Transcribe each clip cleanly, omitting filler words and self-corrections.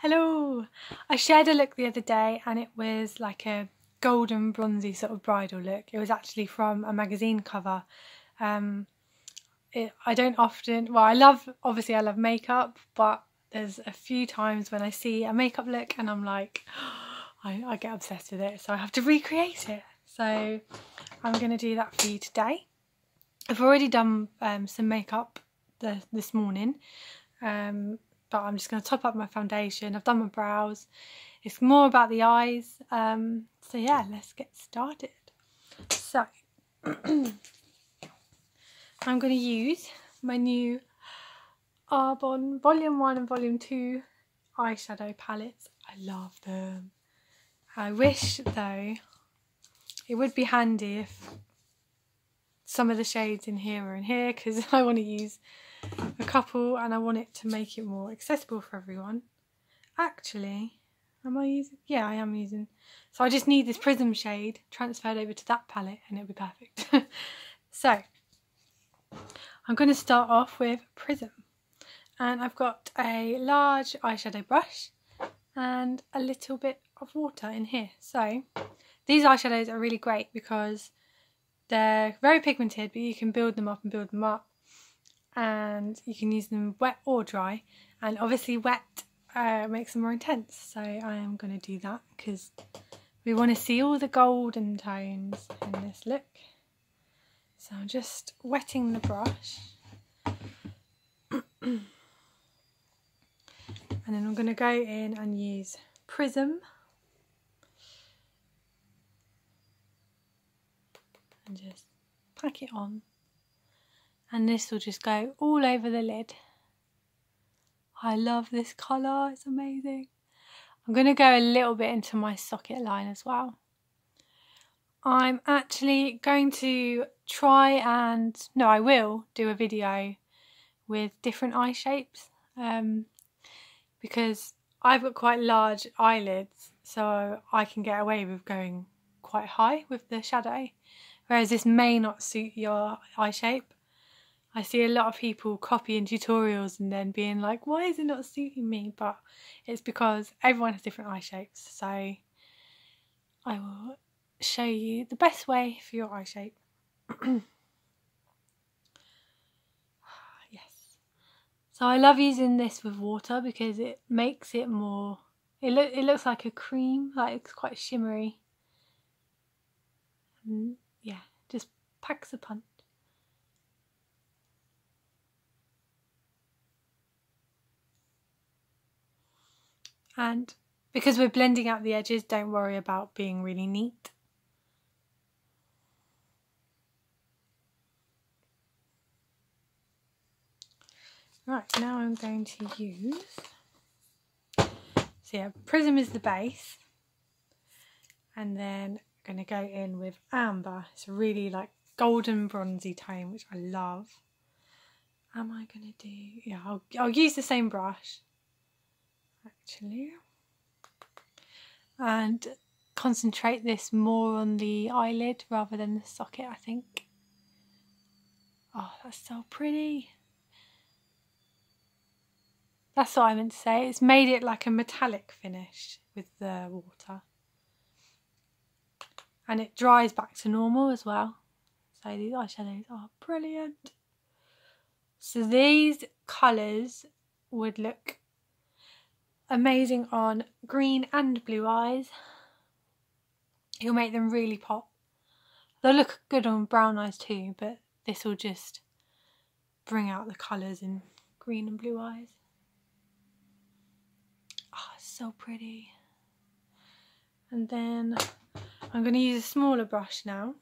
Hello! I shared a look the other day and it was like a golden bronzy sort of bridal look. It was actually from a magazine cover. I don't often, well, obviously I love makeup, but there's a few times when I see a makeup look and I'm like, I get obsessed with it, so I have to recreate it. So I'm going to do that for you today. I've already done some makeup this morning, but I'm just going to top up my foundation. I've done my brows. It's more about the eyes. So yeah, let's get started. So I'm going to use my new Arbonne Volume 1 and Volume 2 eyeshadow palettes. I love them. I wish though it would be handy if some of the shades in here are in here, because I want to use a couple and I want it to make it more accessible for everyone. Actually, am I using? Yeah, I am using. So I just need this Prism shade transferred over to that palette and it'll be perfect. So I'm going to start off with Prism, and I've got a large eyeshadow brush and a little bit of water in here. So these eyeshadows are really great because they're very pigmented, but you can build them up and build them up, and you can use them wet or dry, and obviously wet makes them more intense. So I am going to do that because we want to see all the golden tones in this look. So I'm just wetting the brush and then I'm going to go in and use Prism and just pack it on, and this will just go all over the lid. I love this colour, it's amazing. I'm going to go a little bit into my socket line as well. I'm actually going to try and, no, I will do a video with different eye shapes, because I've got quite large eyelids, so I can get away with going quite high with the shadow, whereas this may not suit your eye shape. I see a lot of people copying tutorials and then being like, why is it not suiting me? But it's because everyone has different eye shapes, so I will show you the best way for your eye shape. Yes. So I love using this with water because it makes it more, it looks like a cream, like it's quite shimmery. And yeah, just packs a punch. And because we're blending out the edges, don't worry about being really neat. Right, now I'm going to use, so yeah, Prism is the base, and then I'm going to go in with Amber. It's a really like golden bronzy tone, which I love. Am I going to do, yeah, I'll use the same brush actually, and concentrate this more on the eyelid rather than the socket, I think. Oh, that's so pretty. That's what I meant to say. It's made it like a metallic finish with the water. And it dries back to normal as well. So these eyeshadows are brilliant. So these colours would look amazing on green and blue eyes. It'll make them really pop. They'll look good on brown eyes too, but this will just bring out the colours in green and blue eyes. Oh, so pretty. And then I'm going to use a smaller brush now,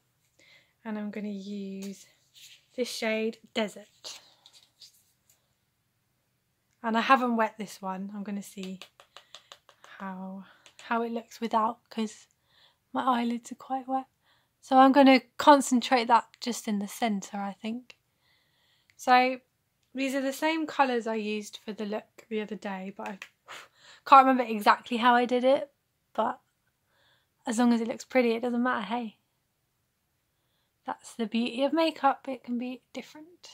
and I'm going to use this shade Desert. And I haven't wet this one. I'm going to see how it looks without, because my eyelids are quite wet. So I'm going to concentrate that just in the centre, I think. So these are the same colours I used for the look the other day, but I can't remember exactly how I did it, but as long as it looks pretty, it doesn't matter, hey. That's the beauty of makeup, it can be different.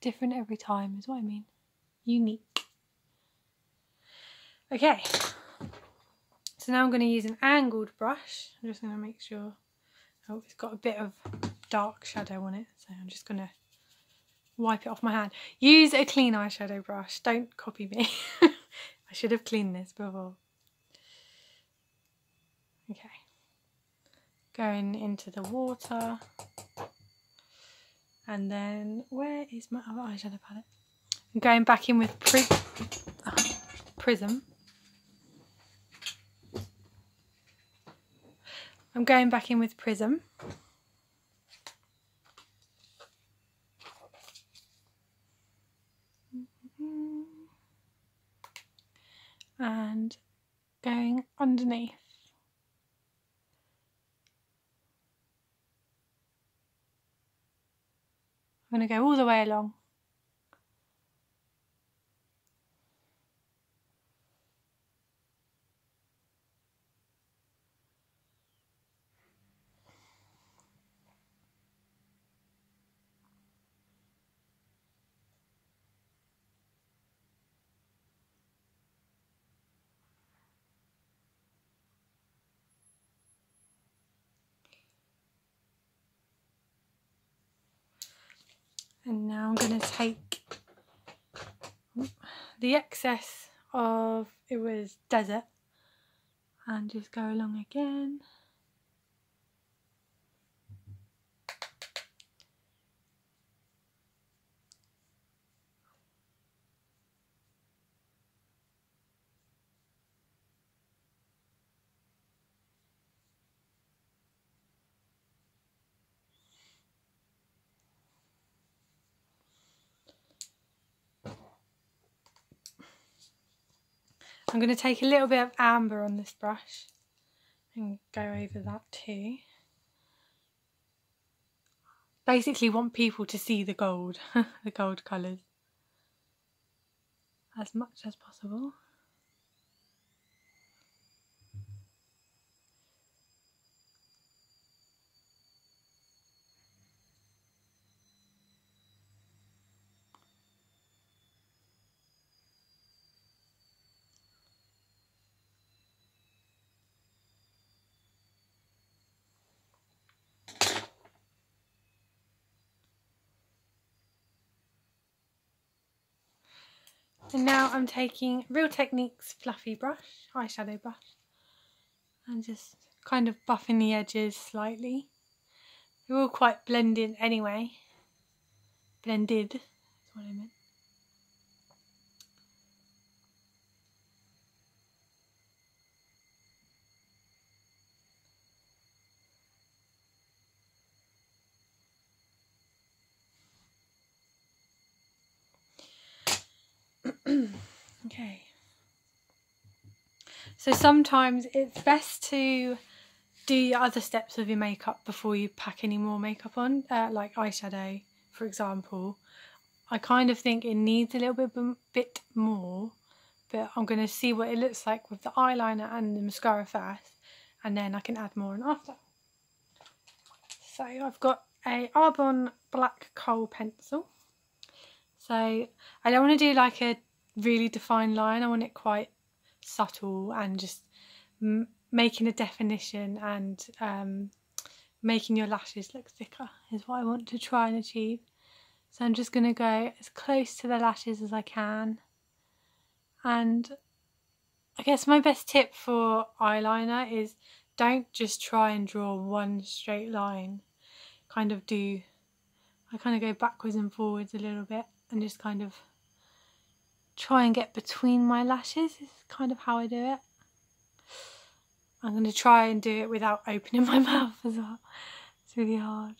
Different every time is what I mean. Unique. Okay. So now I'm going to use an angled brush. I'm just going to make sure, oh, it's got a bit of dark shadow on it. So I'm just going to wipe it off my hand. Use a clean eyeshadow brush. Don't copy me. I should have cleaned this before. Okay. Going into the water. And then, where is my other eyeshadow palette? I'm going back in with Prism. I'm going back in with Prism. And going underneath. I'm going to go all the way along. And now I'm going to take the excess of, it was Desert, and just go along again. I'm going to take a little bit of amber on this brush and go over that too. Basically want people to see the gold, the gold colours, as much as possible. And now I'm taking Real Techniques fluffy brush, eyeshadow brush, and just kind of buffing the edges slightly. They're all quite blended anyway. Blended is what I meant. Okay. So sometimes it's best to do your other steps of your makeup before you pack any more makeup on, like eyeshadow, for example. I kind of think it needs a little bit more, but I'm going to see what it looks like with the eyeliner and the mascara first, and then I can add more on after. So I've got a Arbonne black kohl pencil. So I don't want to do like a really defined line. I want it quite subtle and just making a definition and making your lashes look thicker is what I want to try and achieve. So I'm just going to go as close to the lashes as I can. And I guess my best tip for eyeliner is don't just try and draw one straight line. I kind of go backwards and forwards a little bit and just kind of try and get between my lashes is kind of how I do it. I'm going to try and do it without opening my mouth as well. It's really hard.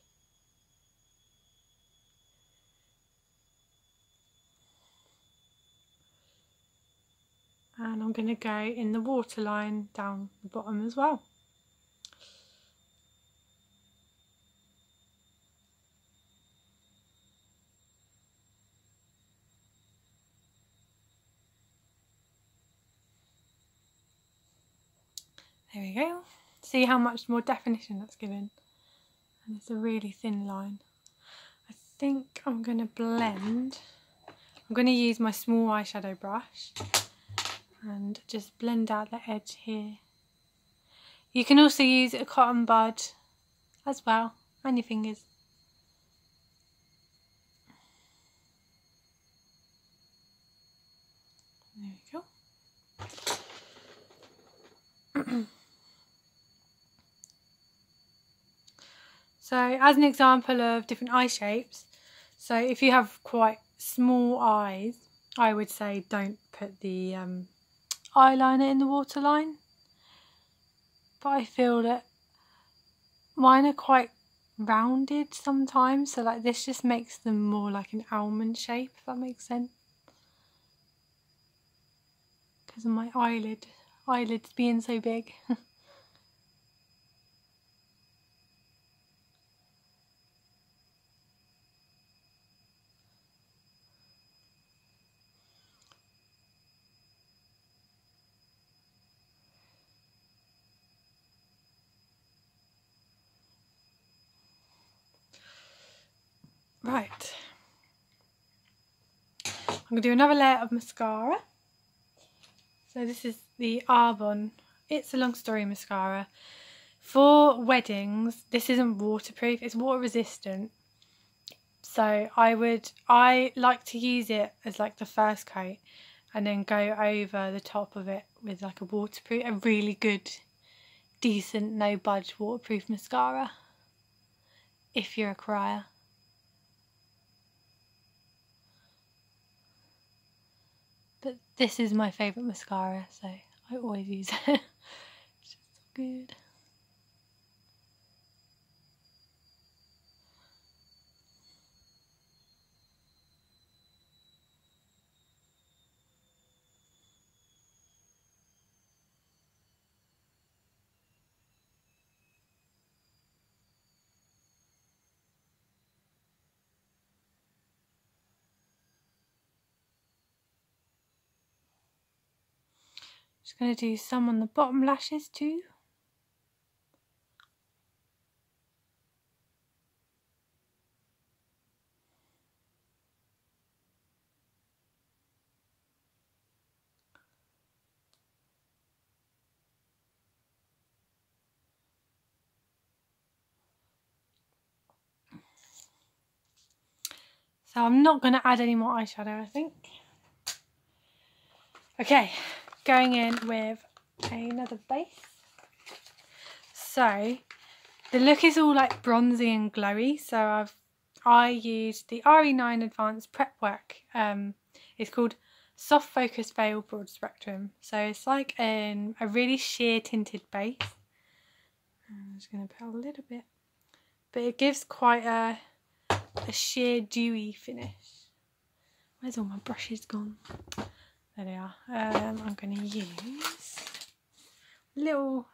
And I'm going to go in the waterline down the bottom as well. There we go. See how much more definition that's given. And it's a really thin line. I think I'm going to blend. I'm going to use my small eyeshadow brush and just blend out the edge here. You can also use a cotton bud as well, and your fingers. There we go. So as an example of different eye shapes, so if you have quite small eyes, I would say don't put the eyeliner in the waterline. But I feel that mine are quite rounded sometimes, so like this just makes them more like an almond shape, if that makes sense. Because of my eyelids being so big. Right, I'm going to do another layer of mascara. So this is the Arbonne It's a Long Story mascara. For weddings, this isn't waterproof, it's water resistant. So I like to use it as like the first coat and then go over the top of it with like a really good, decent, no budge waterproof mascara. If you're a crier. But this is my favourite mascara, so I always use it. It's just so good. Just going to do some on the bottom lashes too. So I'm not going to add any more eyeshadow, I think. Okay, going in with another base. So the look is all like bronzy and glowy. So I used the RE9 Advanced Prep Work. It's called Soft Focus Veil Broad Spectrum. So it's like a really sheer tinted base. I'm just going to put a little bit, but it gives quite a sheer dewy finish. Where's all my brushes gone? There they are. I'm going to use a little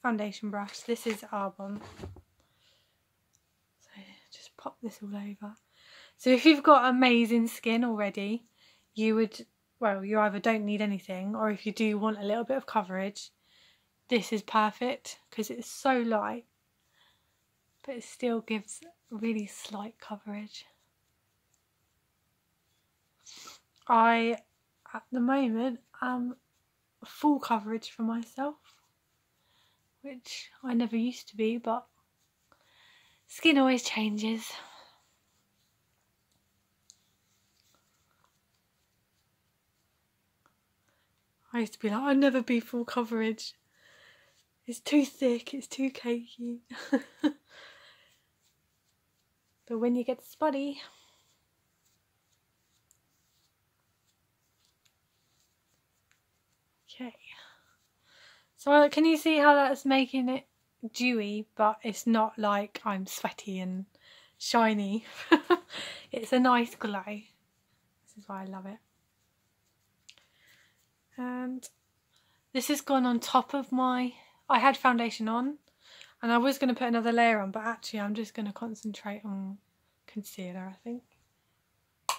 foundation brush. This is Arbonne. So just pop this all over. So if you've got amazing skin already, you either don't need anything, or if you do want a little bit of coverage, this is perfect because it's so light, but it still gives really slight coverage. At the moment, am full coverage for myself, which I never used to be, but skin always changes. I used to be like, I'd never be full coverage. It's too thick, it's too cakey. But when you get spotty, okay. So can you see how that's making it dewy, but it's not like I'm sweaty and shiny. It's a nice glow. This is why I love it. And this has gone on top of I had foundation on and I was going to put another layer on, but actually I'm just going to concentrate on concealer, I think.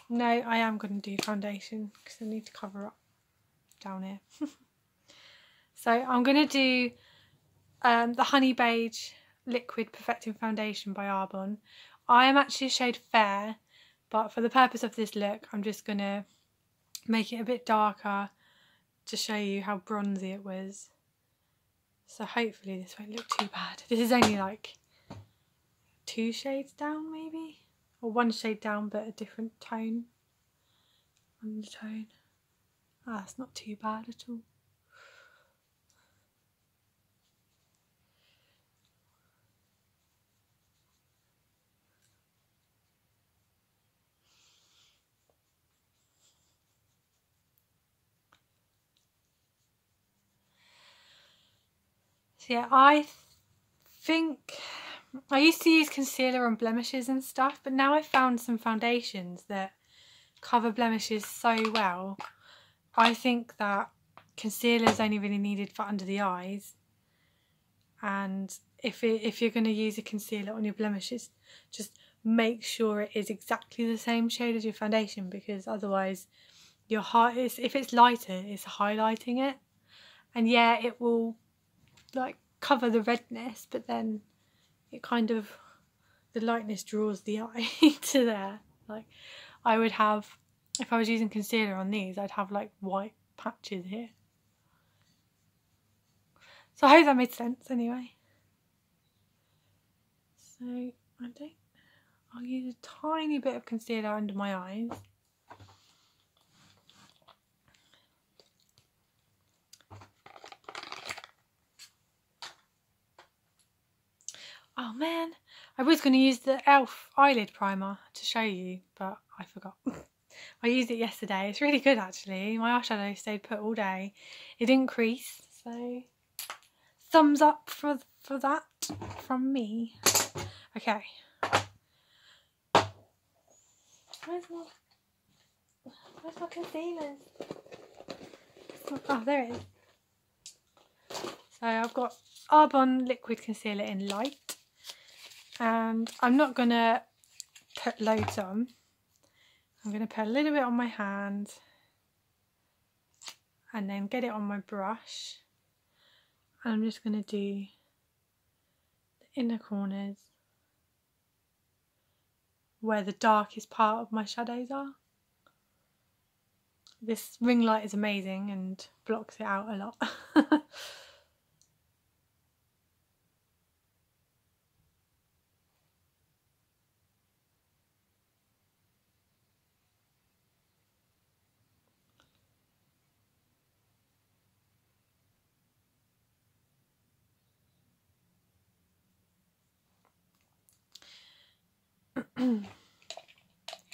No, I am going to do foundation because I need to cover up down here. So I'm going to do the Honey Beige Liquid Perfecting Foundation by Arbonne. I am actually a shade fair, but for the purpose of this look, I'm just going to make it a bit darker to show you how bronzy it was. So hopefully this won't look too bad. This is only like 2 shades down maybe, or 1 shade down but a different tone, undertone. Ah, it's not too bad at all. So yeah, I think I used to use concealer on blemishes and stuff, but now I've found some foundations that cover blemishes so well. I think that concealer is only really needed for under the eyes, and if you're going to use a concealer on your blemishes, just make sure it is exactly the same shade as your foundation, because otherwise your if it's lighter, it's highlighting it, and yeah, it will like cover the redness, but then it kind of, the lightness draws the eye to there. Like I would have, if I was using concealer on these, I'd have like white patches here. So I hope that made sense anyway. So I'll use a tiny bit of concealer under my eyes. Oh man, I was going to use the e.l.f. eyelid primer to show you, but I forgot. I used it yesterday. It's really good actually. My eyeshadow stayed put all day. It didn't crease, so thumbs up for that from me. Okay. Where's my concealers? Oh, there it is. So I've got Arbonne liquid concealer in light, and I'm not going to put loads on. I'm going to put a little bit on my hand and then get it on my brush, and I'm just going to do the inner corners where the darkest part of my shadows are. This ring light is amazing and blocks it out a lot.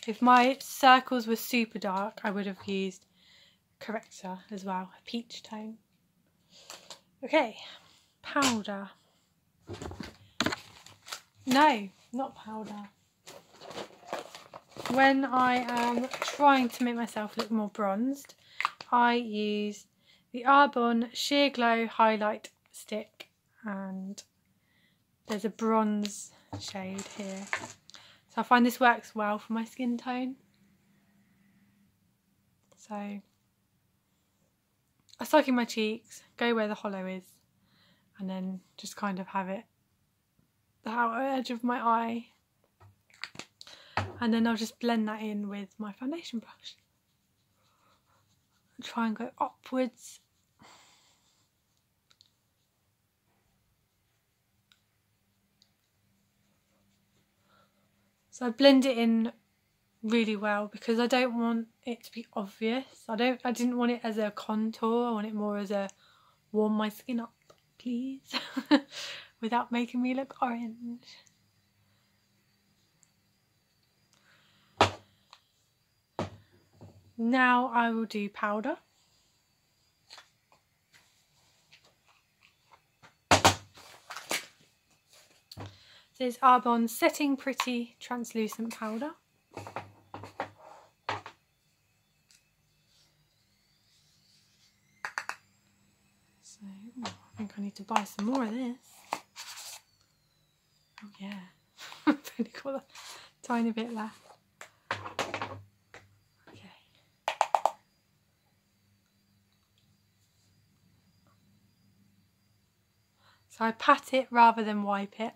If my circles were super dark, I would have used corrector as well, a peach tone. Okay, powder. No, not powder. When I am trying to make myself look more bronzed, I use the Arbonne Sheer Glow Highlight Stick, and there's a bronze shade here. So I find this works well for my skin tone. So I suck in my cheeks, go where the hollow is, and then just kind of have it the outer edge of my eye, and then I'll just blend that in with my foundation brush. Try and go upwards. So I blend it in really well because I don't want it to be obvious. I didn't want it as a contour. I want it more as a warm my skin up, please, without making me look orange. Now I will do powder. This is Arbonne Setting Pretty Translucent Powder. So, I think I need to buy some more of this. Oh yeah, I've only got a tiny bit left. So I pat it rather than wipe it.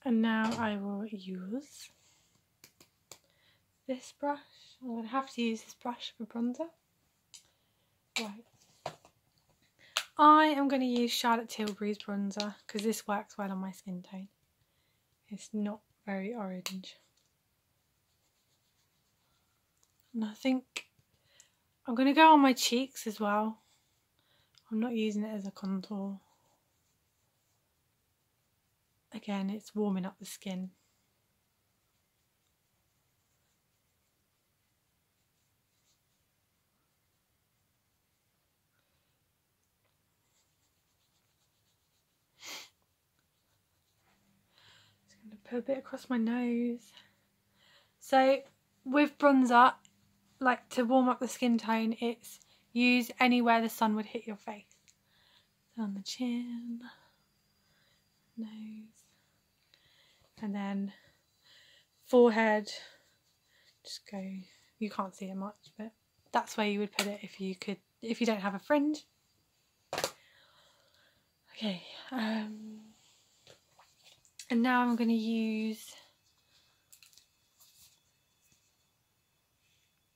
And now I will use this brush. I'm going to have to use this brush for bronzer. Right. I am going to use Charlotte Tilbury's bronzer because this works well on my skin tone. It's not very orange. And I think I'm going to go on my cheeks as well. I'm not using it as a contour. Again, it's warming up the skin. Just going to put a bit across my nose. So with bronzer, like to warm up the skin tone, it's use anywhere the sun would hit your face. So on the chin, nose, and then forehead. Just go, you can't see it much, but that's where you would put it if you don't have a fringe. Okay, and now I'm going to use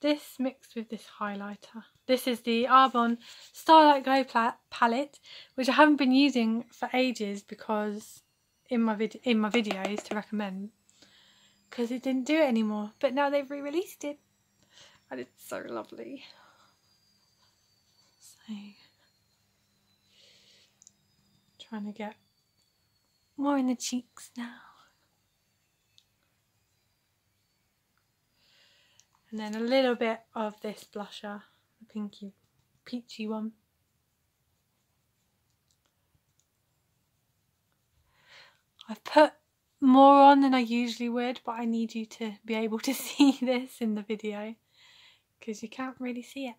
this mixed with this highlighter. This is the Arbonne Starlight Glow palette, which I haven't been using for ages because in my videos to recommend, because it didn't do it anymore. But now they've re-released it, and it's so lovely. So, trying to get more in the cheeks now. And then a little bit of this blusher, the pinky, peachy one. I've put more on than I usually would, but I need you to be able to see this in the video because you can't really see it.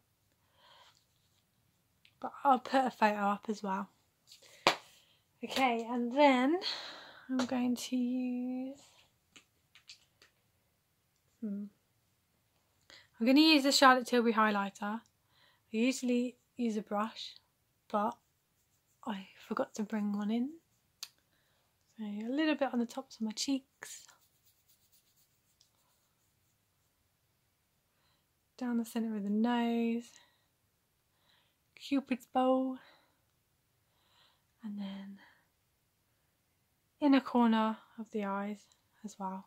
But I'll put a photo up as well. Okay, and then I'm going to use... I'm going to use the Charlotte Tilbury highlighter. I usually use a brush, but I forgot to bring one in. So a little bit on the tops of my cheeks. Down the centre of the nose. Cupid's bow. And then inner corner of the eyes as well.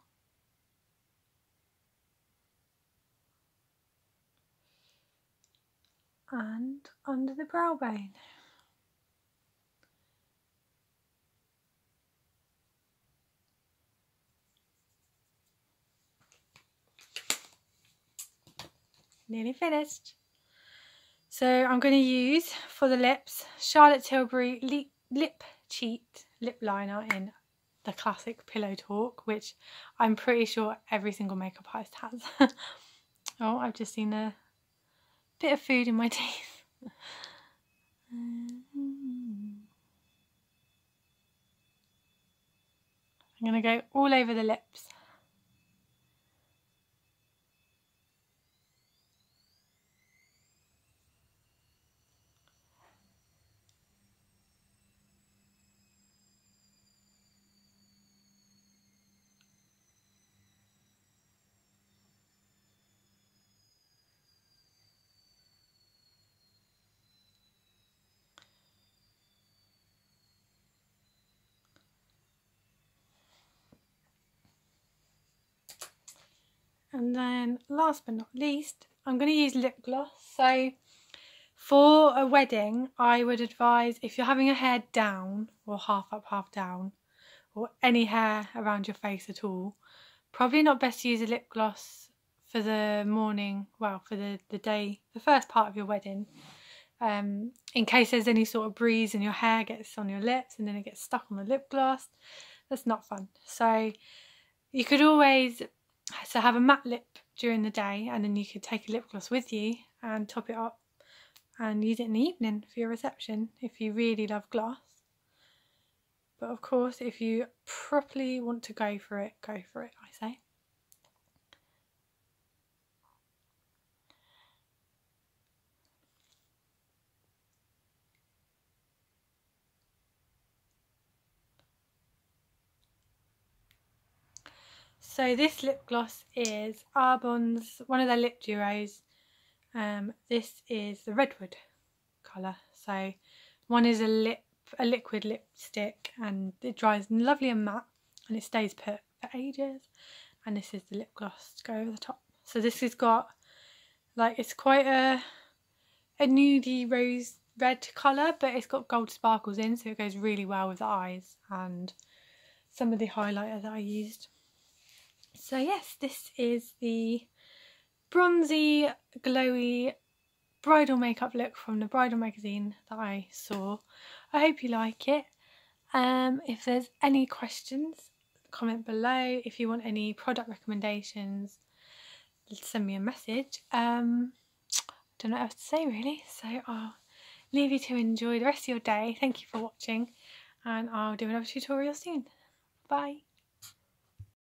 And under the brow bone. Nearly finished. So I'm going to use for the lips Charlotte Tilbury Lip Cheat Lip Liner in the classic Pillow Talk, which I'm pretty sure every single makeup artist has. Oh, I've just seen a bit of food in my teeth. I'm going to go all over the lips. And then last but not least, I'm going to use lip gloss. So for a wedding, I would advise, if you're having your hair down or half up, half down, or any hair around your face at all, probably not best to use a lip gloss for the morning, well, for the day, the first part of your wedding, in case there's any sort of breeze and your hair gets on your lips and then it gets stuck on the lip gloss. That's not fun. So you could always have a matte lip during the day, and then you could take a lip gloss with you and top it up and use it in the evening for your reception if you really love gloss. But of course, if you properly want to go for it, I say. So this lip gloss is Arbonne's, one of their lip duos. This is the Redwood colour. So one is a liquid lipstick and it dries lovely and matte and it stays put for ages. And this is the lip gloss to go over the top. So this has got, like, it's quite a nudie rose red colour, but it's got gold sparkles in, so it goes really well with the eyes and some of the highlighter that I used. So yes, this is the bronzy, glowy bridal makeup look from the Bridal magazine that I saw. I hope you like it. If there's any questions, comment below. If you want any product recommendations, send me a message. Don't know what else to say really, so I'll leave you to enjoy the rest of your day. Thank you for watching, and I'll do another tutorial soon. Bye.